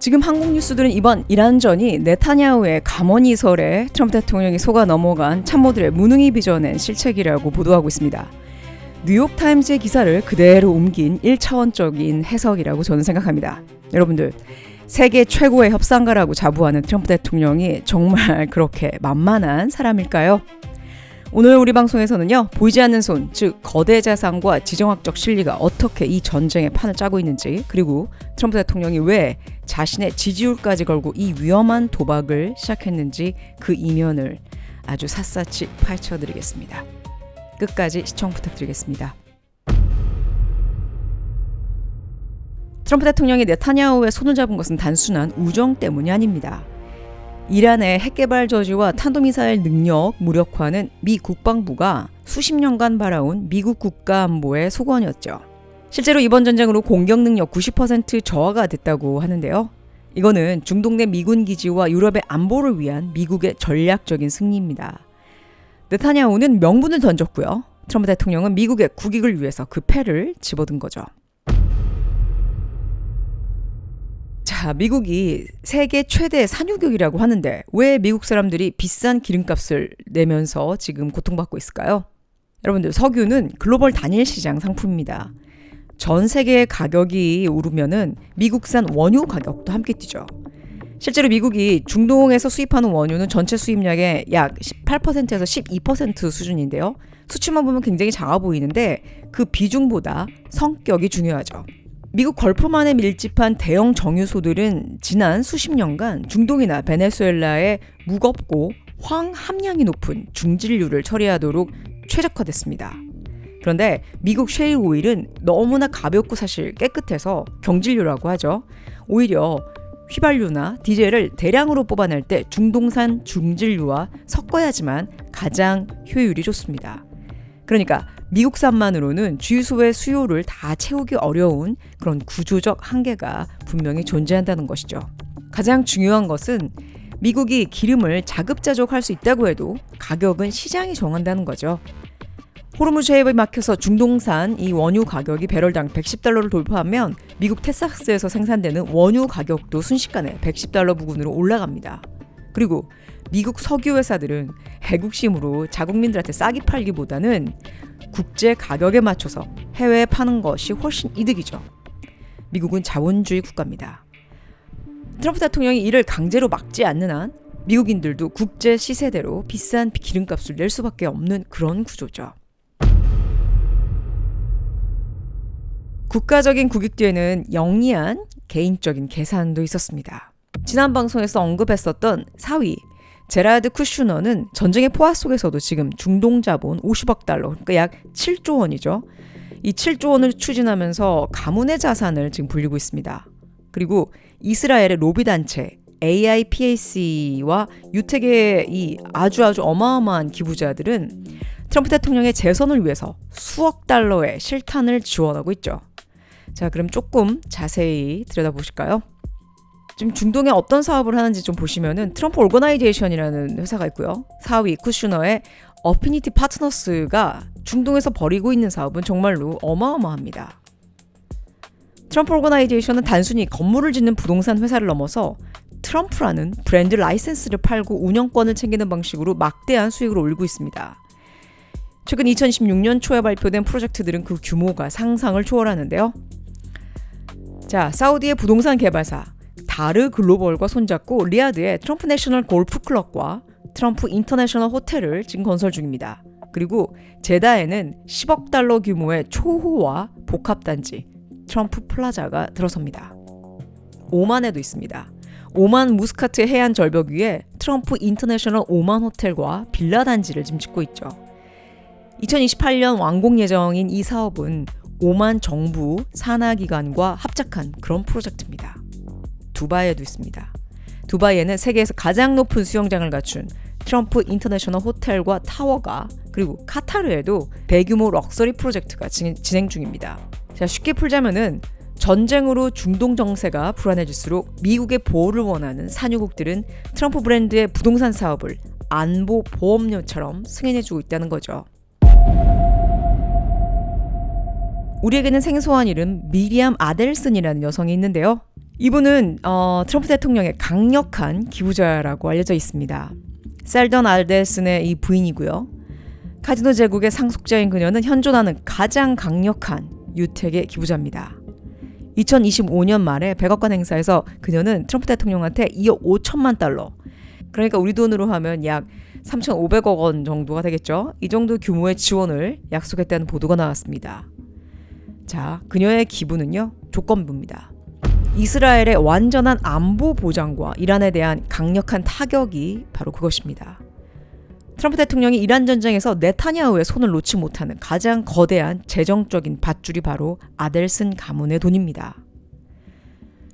지금 한국 뉴스들은 이번 이란전이 네타냐후의 감언이설에 트럼프 대통령이 속아 넘어간 참모들의 무능이 빚어낸 실책이라고 보도하고 있습니다. 뉴욕타임즈의 기사를 그대로 옮긴 1차원적인 해석이라고 저는 생각합니다. 여러분들, 세계 최고의 협상가라고 자부하는 트럼프 대통령이 정말 그렇게 만만한 사람일까요? 오늘 우리 방송에서는요, 보이지 않는 손, 즉 거대 재산과 지정학적 실리가 어떻게 이 전쟁의 판을 짜고 있는지, 그리고 트럼프 대통령이 왜 자신의 지지율까지 걸고 이 위험한 도박을 시작했는지 그 이면을 아주 샅샅이 파헤쳐드리겠습니다. 끝까지 시청 부탁드리겠습니다. 트럼프 대통령이 네타냐후의 손을 잡은 것은 단순한 우정 때문이 아닙니다. 이란의 핵개발 저지와 탄도미사일 능력 무력화는 미 국방부가 수십 년간 바라온 미국 국가안보의 소원이었죠. 실제로 이번 전쟁으로 공격 능력 90% 저하가 됐다고 하는데요. 이거는 중동 내 미군 기지와 유럽의 안보를 위한 미국의 전략적인 승리입니다. 네타냐후는 명분을 던졌고요. 트럼프 대통령은 미국의 국익을 위해서 그 패를 집어든 거죠. 자, 미국이 세계 최대 산유국이라고 하는데 왜 미국 사람들이 비싼 기름값을 내면서 지금 고통받고 있을까요? 여러분들, 석유는 글로벌 단일 시장 상품입니다. 전 세계의 가격이 오르면은 미국산 원유 가격도 함께 뛰죠. 실제로 미국이 중동에서 수입하는 원유는 전체 수입량의 약 18%에서 12% 수준인데요. 수치만 보면 굉장히 작아 보이는데 그 비중보다 성격이 중요하죠. 미국 걸프만에 밀집한 대형 정유소들은 지난 수십 년간 중동이나 베네수엘라의 무겁고 황 함량이 높은 중진류를 처리하도록 최적화됐습니다. 그런데 미국 셰일 오일은 너무나 가볍고 사실 깨끗해서 경질류라고 하죠. 오히려 휘발유나 디젤을 대량으로 뽑아낼 때 중동산 중진류와 섞어야지만 가장 효율이 좋습니다. 그러니까 미국산만으로는 주유소의 수요를 다 채우기 어려운 그런 구조적 한계가 분명히 존재한다는 것이죠. 가장 중요한 것은 미국이 기름을 자급자족할 수 있다고 해도 가격은 시장이 정한다는 거죠. 호르무즈 해협이 막혀서 중동산 이 원유 가격이 배럴당 $110를 돌파하면 미국 텍사스에서 생산되는 원유 가격도 순식간에 $110 부근으로 올라갑니다. 그리고 미국 석유 회사들은 애국심으로 자국민들한테 싸게 팔기보다는 국제 가격에 맞춰서 해외에 파는 것이 훨씬 이득이죠. 미국은 자본주의 국가입니다. 트럼프 대통령이 이를 강제로 막지 않는 한 미국인들도 국제 시세대로 비싼 기름값을 낼 수밖에 없는 그런 구조죠. 국가적인 국익 뒤에는 영리한 개인적인 계산도 있었습니다. 지난 방송에서 언급했었던 사위 제라드 쿠슈너는 전쟁의 포화 속에서도 지금 중동 자본 50억 달러, 그러니까 약 7조 원이죠. 이 7조 원을 추진하면서 가문의 자산을 지금 불리고 있습니다. 그리고 이스라엘의 로비 단체 AIPAC와 유택의 이 아주 어마어마한 기부자들은 트럼프 대통령의 재선을 위해서 수억 달러의 실탄을 지원하고 있죠. 자, 그럼 조금 자세히 들여다보실까요? 지금 중동에 어떤 사업을 하는지 좀 보시면은 트럼프 오거나이제이션이라는 회사가 있고요. 사위 쿠슈너의 어피니티 파트너스가 중동에서 벌이고 있는 사업은 정말로 어마어마합니다. 트럼프 오거나이제이션은 단순히 건물을 짓는 부동산 회사를 넘어서 트럼프라는 브랜드 라이센스를 팔고 운영권을 챙기는 방식으로 막대한 수익을 올리고 있습니다. 최근 2016년 초에 발표된 프로젝트들은 그 규모가 상상을 초월하는데요. 자, 사우디의 부동산 개발사 다르 글로벌과 손잡고 리야드의 트럼프 내셔널 골프 클럽과 트럼프 인터내셔널 호텔을 지금 건설 중입니다. 그리고 제다에는 10억 달러 규모의 초호화 복합단지 트럼프 플라자가 들어섭니다. 오만에도 있습니다. 오만 무스카트 해안 절벽 위에 트럼프 인터내셔널 오만 호텔과 빌라 단지를 지금 짓고 있죠. 2028년 완공 예정인 이 사업은 오만 정부 산하기관과 합작한 그런 프로젝트입니다. 두바이에도 있습니다. 두바이에는 세계에서 가장 높은 수영장을 갖춘 트럼프 인터내셔널 호텔과 타워가, 그리고 카타르에도 대규모 럭셔리 프로젝트가 진행 중입니다. 자, 쉽게 풀자면은 전쟁으로 중동 정세가 불안해질수록 미국의 보호를 원하는 산유국들은 트럼프 브랜드의 부동산 사업을 안보 보험료처럼 승인해주고 있다는 거죠. 우리에게는 생소한 이름 미리암 아델슨이라는 여성이 있는데요. 이분은 트럼프 대통령의 강력한 기부자라고 알려져 있습니다. 셀던 알데슨의 이 부인이고요. 카지노 제국의 상속자인 그녀는 현존하는 가장 강력한 유택의 기부자입니다. 2025년 말에 백악관 행사에서 그녀는 트럼프 대통령한테 2억 5천만 달러, 그러니까 우리 돈으로 하면 약 3,500억 원 정도가 되겠죠. 이 정도 규모의 지원을 약속했다는 보도가 나왔습니다. 자, 그녀의 기부는요, 조건부입니다. 이스라엘의 완전한 안보 보장과 이란에 대한 강력한 타격이 바로 그것입니다. 트럼프 대통령이 이란 전쟁에서 네타냐후의 손을 놓지 못하는 가장 거대한 재정적인 밧줄이 바로 아델슨 가문의 돈입니다.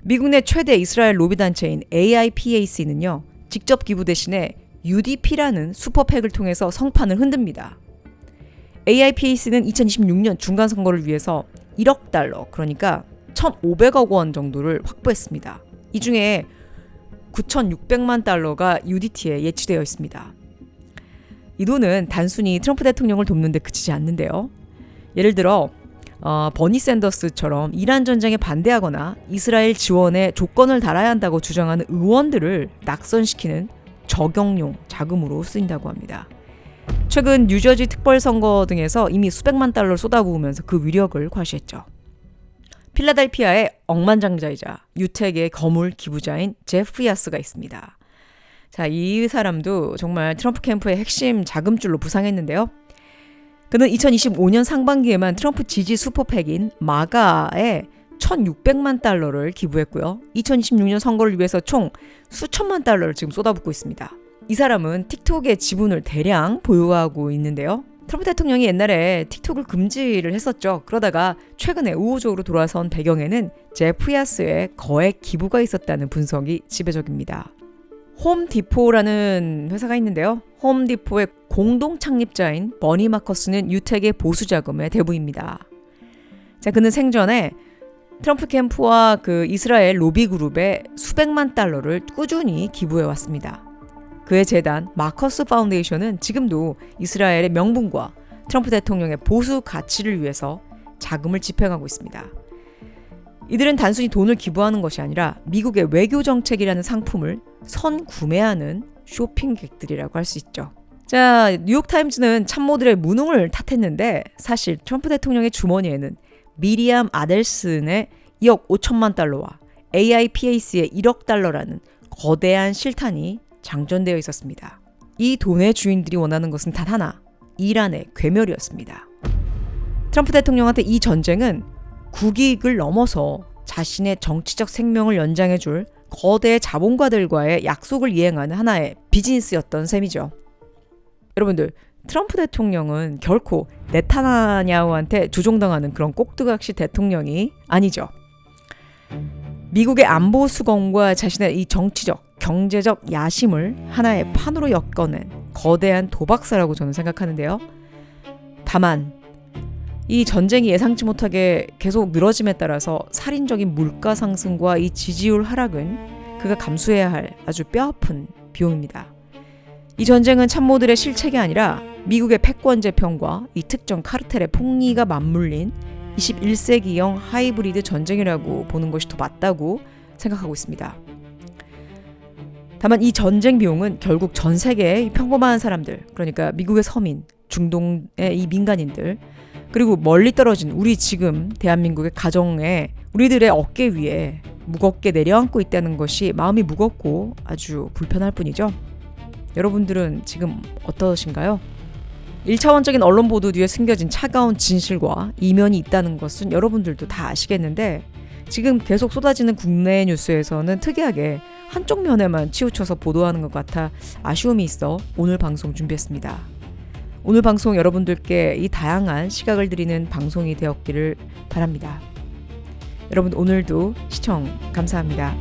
미국 내 최대 이스라엘 로비단체인 AIPAC는요, 직접 기부 대신에 UDP라는 슈퍼팩을 통해서 성판을 흔듭니다. AIPAC는 2026년 중간선거를 위해서 1억 달러, 그러니까 1,500억 원 정도를 확보했습니다. 이 중에 9,600만 달러가 UDT에 예치되어 있습니다. 이 돈은 단순히 트럼프 대통령을 돕는 데 그치지 않는데요. 예를 들어 버니 샌더스처럼 이란 전쟁에 반대하거나 이스라엘 지원에 조건을 달아야 한다고 주장하는 의원들을 낙선시키는 저격용 자금으로 쓰인다고 합니다. 최근 뉴저지 특별선거 등에서 이미 수백만 달러를 쏟아부으면서 그 위력을 과시했죠. 필라델피아의 억만장자이자 유택의 거물 기부자인 제프 야스가 있습니다. 자, 이 사람도 정말 트럼프 캠프의 핵심 자금줄로 부상했는데요. 그는 2025년 상반기에만 트럼프 지지 슈퍼팩인 마가에 1,600만 달러를 기부했고요. 2026년 선거를 위해서 총 수천만 달러를 지금 쏟아붓고 있습니다. 이 사람은 틱톡의 지분을 대량 보유하고 있는데요. 트럼프 대통령이 옛날에 틱톡을 금지를 했었죠. 그러다가 최근에 우호적으로 돌아선 배경에는 제프 야스의 거액 기부가 있었다는 분석이 지배적입니다. 홈디포라는 회사가 있는데요. 홈디포의 공동 창립자인 버니 마커스는 유택의 보수 자금의 대부입니다. 자, 그는 생전에 트럼프 캠프와 그 이스라엘 로비 그룹에 수백만 달러를 꾸준히 기부해 왔습니다. 그의 재단 마커스 파운데이션은 지금도 이스라엘의 명분과 트럼프 대통령의 보수 가치를 위해서 자금을 집행하고 있습니다. 이들은 단순히 돈을 기부하는 것이 아니라 미국의 외교 정책이라는 상품을 선구매하는 쇼핑객들이라고 할 수 있죠. 자, 뉴욕타임즈는 참모들의 무능을 탓했는데 사실 트럼프 대통령의 주머니에는 미리암 아델슨의 2억 5천만 달러와 AIPAC의 1억 달러라는 거대한 실탄이 장전되어 있었습니다. 이 돈의 주인들이 원하는 것은 단 하나, 이란의 괴멸이었습니다. 트럼프 대통령한테 이 전쟁은 국익을 넘어서 자신의 정치적 생명을 연장해줄 거대 자본가들과의 약속을 이행하는 하나의 비즈니스였던 셈이죠. 여러분들, 트럼프 대통령은 결코 네타냐후한테 조종당하는 그런 꼭두각시 대통령이 아니죠. 미국의 안보 수공과 자신의 이 정치적, 경제적 야심을 하나의 판으로 엮어낸 거대한 도박사라고 저는 생각하는데요. 다만 이 전쟁이 예상치 못하게 계속 늘어짐에 따라서 살인적인 물가 상승과 이 지지율 하락은 그가 감수해야 할 아주 뼈아픈 비용입니다. 이 전쟁은 참모들의 실책이 아니라 미국의 패권 재편과 이 특정 카르텔의 폭리가 맞물린 21세기형 하이브리드 전쟁이라고 보는 것이 더 맞다고 생각하고 있습니다. 다만 이 전쟁 비용은 결국 전 세계의 평범한 사람들, 그러니까 미국의 서민, 중동의 이 민간인들, 그리고 멀리 떨어진 우리 지금 대한민국의 가정에 우리들의 어깨 위에 무겁게 내려앉고 있다는 것이 마음이 무겁고 아주 불편할 뿐이죠. 여러분들은 지금 어떠신가요? 1차원적인 언론 보도 뒤에 숨겨진 차가운 진실과 이면이 있다는 것은 여러분들도 다 아시겠는데 지금 계속 쏟아지는 국내 뉴스에서는 특이하게 한쪽 면에만 치우쳐서 보도하는 것 같아 아쉬움이 있어 오늘 방송 준비했습니다. 오늘 방송 여러분들께 이 다양한 시각을 드리는 방송이 되었기를 바랍니다. 여러분 오늘도 시청 감사합니다.